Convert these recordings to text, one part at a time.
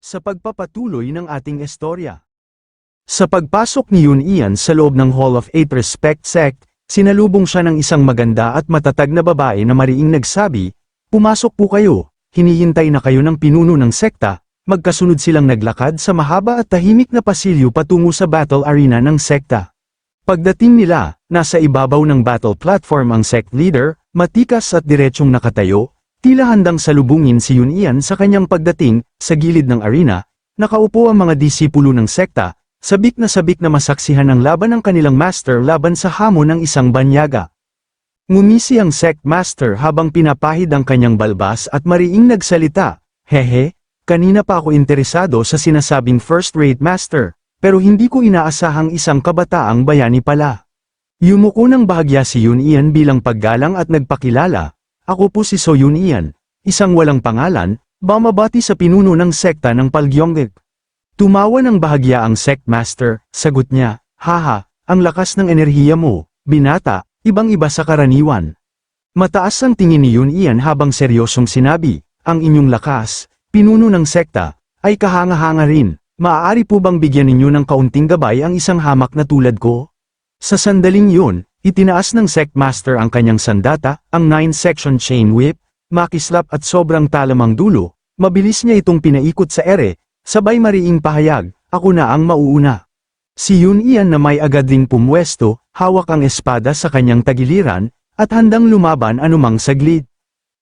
sa pagpapatuloy ng ating istorya. Sa pagpasok ni Yun Ian sa loob ng Hall of Eight Respect Sect, sinalubong siya ng isang maganda at matatag na babae na mariing nagsabi, "Pumasok po kayo, hinihintay na kayo ng pinuno ng sekta." Magkasunod silang naglakad sa mahaba at tahimik na pasilyo patungo sa battle arena ng sekta. Pagdating nila, nasa ibabaw ng battle platform ang sect leader, matikas at diretsyong nakatayo, tila handang salubungin si Yun Ian sa kanyang pagdating. Sa gilid ng arena, nakaupo ang mga disipulo ng sekta, sabik na masaksihan ang laban ng kanilang master laban sa hamon ng isang banyaga. Ngumisi ang sect master habang pinapahid ang kanyang balbas at mariing nagsalita, "Hehe, kanina pa ako interesado sa sinasabing first-rate master, pero hindi ko inaasahang isang kabataang bayani pala." Yumuko ng bahagya si Yun Ian bilang paggalang at nagpakilala, "Ako po si So Yun Ian, isang walang pangalan, bumabati sa pinuno ng sekta ng Palgyeongguk." Tumawa ng bahagya ang sect master, sagot niya, "Haha, ang lakas ng enerhiya mo, binata, ibang-iba sa karaniwan." Mataas ang tingin ni Yun Ian habang seryosong sinabi, "Ang inyong lakas, pinuno ng sekta, ay kahanga-hanga rin. Maaari po bang bigyan ninyo ng kaunting gabay ang isang hamak na tulad ko?" Sa sandaling yun, itinaas ng sect master ang kanyang sandata, ang 9-section chain whip, makislap at sobrang talamang dulo. Mabilis niya itong pinaikot sa ere, sabay mariing pahayag, "Ako na ang mauuna." Si Yun Ian na may agad ding pumwesto, hawak ang espada sa kanyang tagiliran, at handang lumaban anumang saglit.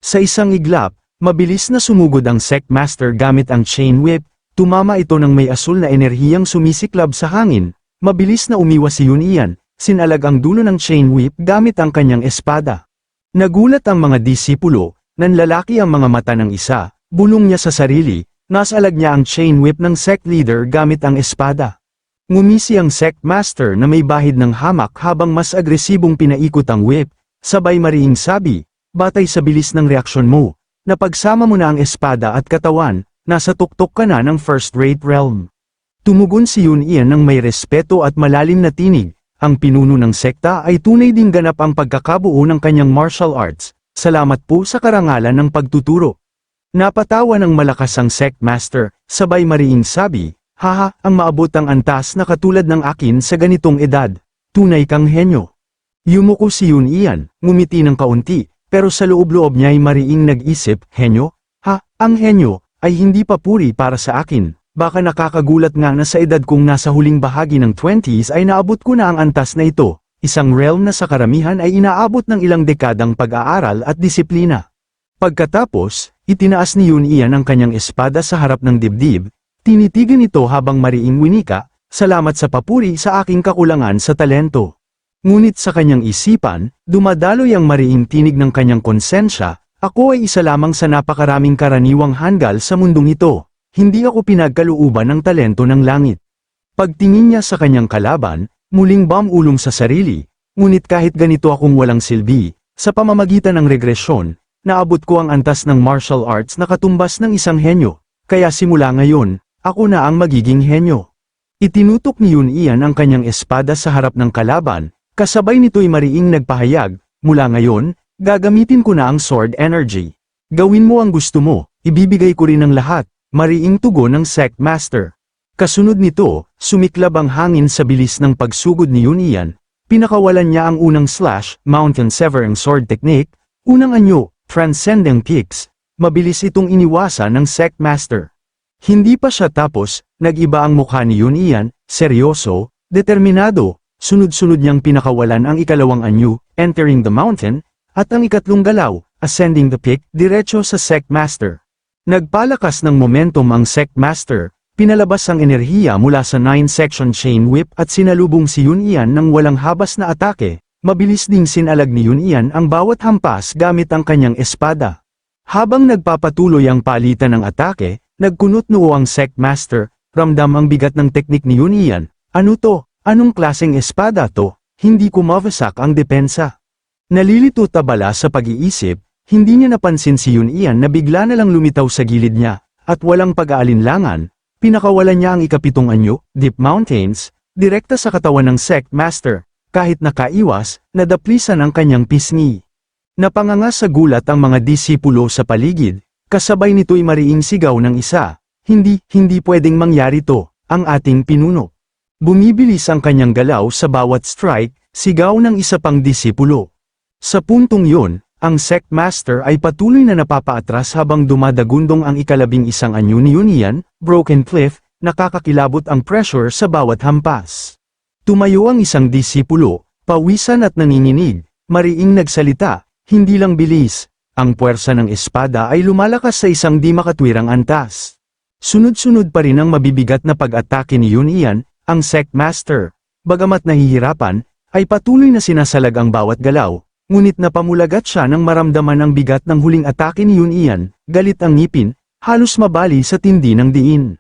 Sa isang iglap, mabilis na sumugod ang sect master gamit ang chain whip, tumama ito ng may asul na enerhiyang sumisiklab sa hangin. Mabilis na umiwas si Yun Ian, sinalag ang dulo ng chain whip gamit ang kanyang espada. Nagulat ang mga disipulo, nanlalaki ang mga mata ng isa, bulong niya sa sarili, nasalag niya ang chain whip ng sect leader gamit ang espada. Ngumisi ang sect master na may bahid ng hamak habang mas agresibong pinaikot ang whip, sabay mariing sabi, "Batay sa bilis ng reaksyon mo, napagsama mo na ang espada at katawan, nasa tuktok ka na ng first-rate realm." Tumugon si Yun Ian ng may respeto at malalim na tinig, "Ang pinuno ng sekta ay tunay ding ganap ang pagkakabuo ng kanyang martial arts. Salamat po sa karangalan ng pagtuturo." Napatawa ng malakas ang sect master, sabay mariing sabi, "Haha, ang maabot ang antas na katulad ng akin sa ganitong edad. Tunay kang henyo." Yumuko si Yun Ian, ngumiti ng kaunti, pero sa loob-loob niya'y mariing nag-isip, "Henyo? Ha, ang henyo ay hindi papuri para sa akin. Baka nakakagulat nga na sa edad kong nasa huling bahagi ng 20s ay naabot ko na ang antas na ito, isang realm na sa karamihan ay inaabot ng ilang dekadang pag-aaral at disiplina." Pagkatapos, itinaas ni Yun Ian ang kanyang espada sa harap ng dibdib, tinitigan ito habang mariing winika, "Salamat sa papuri sa aking kakulangan sa talento." Ngunit sa kanyang isipan, dumadaloy ang mariing tinig ng kanyang konsensya, "Ako ay isa lamang sa napakaraming karaniwang hanggal sa mundong ito. Hindi ako pinagkalooban ng talento ng langit." Pagtingin niya sa kanyang kalaban, muling bumulong sa sarili, "Ngunit kahit ganito akong walang silbi, sa pamamagitan ng regresyon, naabot ko ang antas ng martial arts na katumbas ng isang henyo, kaya simula ngayon, ako na ang magiging henyo." Itinutok ni Yun Ian ang kanyang espada sa harap ng kalaban, kasabay nito'y mariing nagpahayag, "Mula ngayon, gagamitin ko na ang sword energy. Gawin mo ang gusto mo, ibibigay ko rin ang lahat." Mariing tugon ng sect master. Kasunod nito, sumiklab ang hangin sa bilis ng pagsugod ni Yun Ian, pinakawalan niya ang unang slash, mountain severing sword technique, unang anyo, transcending peaks. Mabilis itong iniwasan ng sect master. Hindi pa siya tapos, nag-iba ang mukha ni Yun Ian, seryoso, determinado, sunod-sunod niyang pinakawalan ang ikalawang anyo, entering the mountain, at ang ikatlong galaw, ascending the peak, diretso sa sect master. Nagpalakas ng momentum ang sect master, pinalabas ang enerhiya mula sa 9-section chain whip at sinalubong si Yun Ian ng walang habas na atake. Mabilis ding sinalag ni Yun Ian ang bawat hampas gamit ang kanyang espada. Habang nagpapatuloy ang palitan ng atake, nagkunot noo ang sect master, ramdam ang bigat ng teknik ni Yun Ian. "Ano to? Anong klaseng espada to? Hindi ko mawasak ang depensa." Nalilito tabala sa pag-iisip, hindi niya napansin si Yun Ian na bigla na lang lumitaw sa gilid niya, at walang pag-aalinlangan, pinakawalan niya ang ikapitong anyo, Deep Mountains, direkta sa katawan ng sect master, kahit nakaiwas, nadaplisan ang kanyang pisngi. Napanganga sa gulat ang mga disipulo sa paligid, kasabay nito'y mariing sigaw ng isa, hindi pwedeng mangyari to, ang ating pinuno. Bumibilis ang kanyang galaw sa bawat strike, sigaw ng isa pang disipulo. Sa puntong yun, ang sect master ay patuloy na napapaatras habang dumadagundong ang ikalabing isang anyo ni Yun, Broken Cliff, nakakakilabot ang pressure sa bawat hampas. Tumayo ang isang disipulo, pawisan at nanginginig, mariing nagsalita, hindi lang bilis, ang puwersa ng espada ay lumalakas sa isang di makatwirang antas. Sunod-sunod pa rin ang mabibigat na pag-atake ni Yun, ang sect master. Bagamat nahihirapan, ay patuloy na sinasalag ang bawat galaw, ngunit napamulagat siya nang maramdaman ang bigat ng huling atake ni Yun, galit ang ngipin, halos mabali sa tindi ng diin.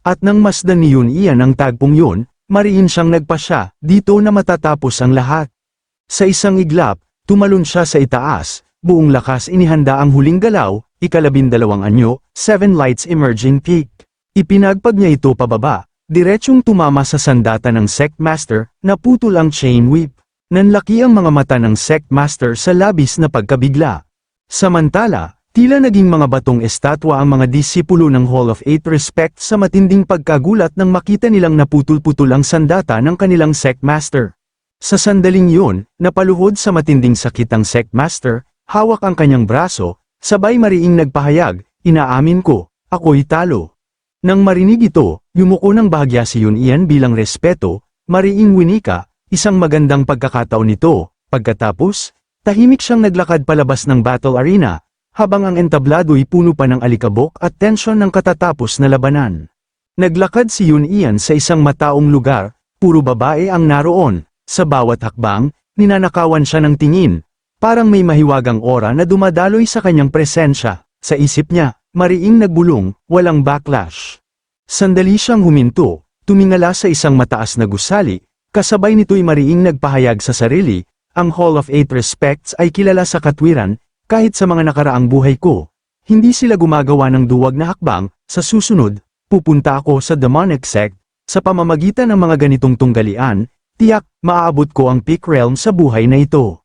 At nang masdan ni Yun ang tagpong yun, mariin siyang nagpasya, dito na matatapos ang lahat. Sa isang iglap, tumalon siya sa itaas, buong lakas inihanda ang huling galaw, ikalabindalawang anyo, 7 lights emerging peak. Ipinagpag niya ito pababa, diretsyong tumama sa sandata ng sect master, naputol ang chain whip. Nanlaki ang mga mata ng sect master sa labis na pagkabigla. Samantala, tila naging mga batong estatwa ang mga disipulo ng Hall of Eight Respect sa matinding pagkagulat nang makita nilang naputol-putol ang sandata ng kanilang sect master. Sa sandaling yun, napaluhod sa matinding sakit ang sect master, hawak ang kanyang braso, sabay mariing nagpahayag, inaamin ko, ako'y talo. Nang marinig ito, yumuko ng bahagya si Yun bilang respeto, mariing winika, isang magandang pagkakataon nito. Pagkatapos, tahimik siyang naglakad palabas ng battle arena, habang ang entablado'y puno pa ng alikabok at tensyon ng katatapos na labanan. Naglakad si Yun sa isang mataong lugar, puro babae ang naroon, sa bawat hakbang, ninanakawan siya ng tingin, parang may mahiwagang aura na dumadaloy sa kanyang presensya, sa isip niya, mariing nagbulong, walang backlash. Sandali siyang huminto, tumingala sa isang mataas na gusali, kasabay nito'y mariing nagpahayag sa sarili, ang Hall of Eight Respects ay kilala sa katwiran, kahit sa mga nakaraang buhay ko. Hindi sila gumagawa ng duwag na hakbang, sa susunod, pupunta ako sa demonic sect, sa pamamagitan ng mga ganitong tunggalian, tiyak, maaabot ko ang peak realm sa buhay na ito.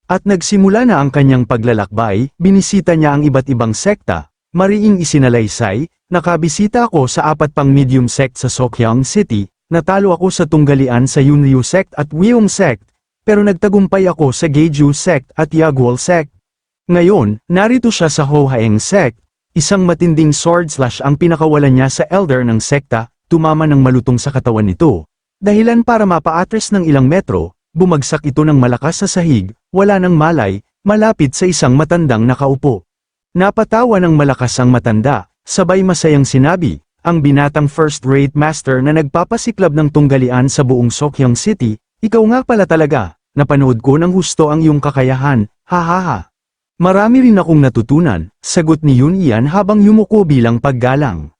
At nagsimula na ang kanyang paglalakbay, binisita niya ang iba't ibang sekta, mariing isinalaysay, nakabisita ako sa 4 pang medium sect sa Sokyang City, natalo ako sa tunggalian sa Yunryu sect at Wyeong sect, pero nagtagumpay ako sa Geju sect at Yagwol sect. Ngayon, narito siya sa Hohaeng sect, isang matinding sword slash ang pinakawalan niya sa elder ng sekta, tumama ng malutong sa katawan nito. Dahilan para mapa-atras ng ilang metro, bumagsak ito ng malakas sa sahig, wala nang malay, malapit sa isang matandang nakaupo. Napatawa ng malakas ang matanda, sabay masayang sinabi, ang binatang first-rate master na nagpapasiklab ng tunggalian sa buong Sokyang City, ikaw nga pala talaga, napanood ko ng husto ang iyong kakayahan, hahaha. Marami rin akong natutunan, sagot ni Yun habang yumuko bilang paggalang.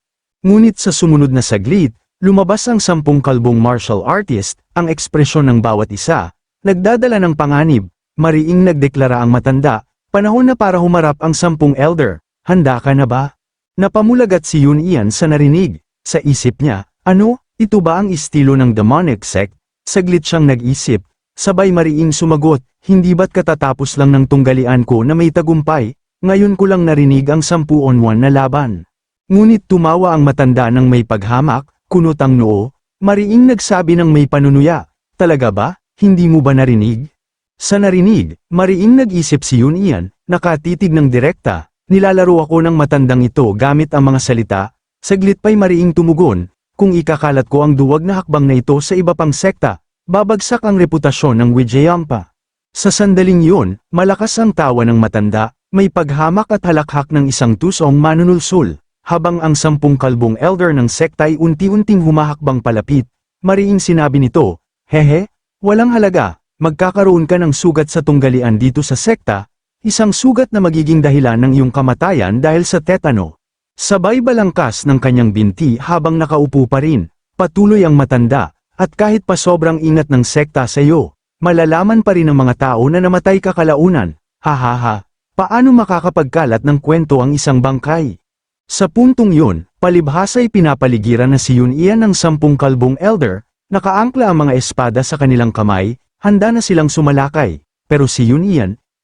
Ngunit sa sumunod na saglit, lumabas ang 10 kalbong martial artist, ang ekspresyon ng bawat isa, nagdadala ng panganib, mariing nagdeklara ang matanda, panahon na para humarap ang 10 elder, handa ka na ba? Napamulagat si Yun sa narinig, sa isip niya, ano, ito ba ang estilo ng demonic sect? Saglit siyang nag-isip, sabay mariing sumagot, hindi ba't katatapos lang ng tunggalian ko na may tagumpay, ngayon ko lang narinig ang 10-on-1 na laban. Ngunit tumawa ang matanda ng may paghamak, kunot ang noo, mariing nagsabi ng may panunuya, talaga ba, hindi mo ba narinig? Sa narinig, mariing nag-isip si Yun nakatitig ng direkta, nilalaro ako ng matandang ito gamit ang mga salita, saglit pa'y mariing tumugon, kung ikakalat ko ang duwag na hakbang na ito sa iba pang sekta, babagsak ang reputasyon ng Wijayampa. Sa sandaling yun, malakas ang tawa ng matanda, may paghamak at halakhak ng isang tusong manunulsul, habang ang 10 kalbong elder ng sekta ay unti-unting humahakbang palapit, mariing sinabi nito, hehe, walang halaga, magkakaroon ka ng sugat sa tunggalian dito sa sekta, isang sugat na magiging dahilan ng iyong kamatayan dahil sa tetano. Sabay balangkas ng kanyang binti habang nakaupo pa rin, patuloy ang matanda, at kahit pa sobrang ingat ng sekta sa iyo, malalaman pa rin ng mga tao na namatay ka kalaunan, hahaha, paano makakapagkalat ng kwento ang isang bangkay? Sa puntong yun, palibhasa'y pinapaligiran na si Yun ng 10 kalbong elder, nakaangkla ang mga espada sa kanilang kamay, handa na silang sumalakay, pero si Yun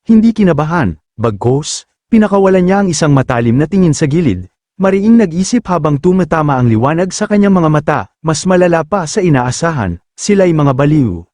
hindi kinabahan, bagkus, pinakawalan niya ang isang matalim na tingin sa gilid, Mariing nag-isip habang tumatama ang liwanag sa kanyang mga mata, mas malala pa sa inaasahan, sila'y mga baliw.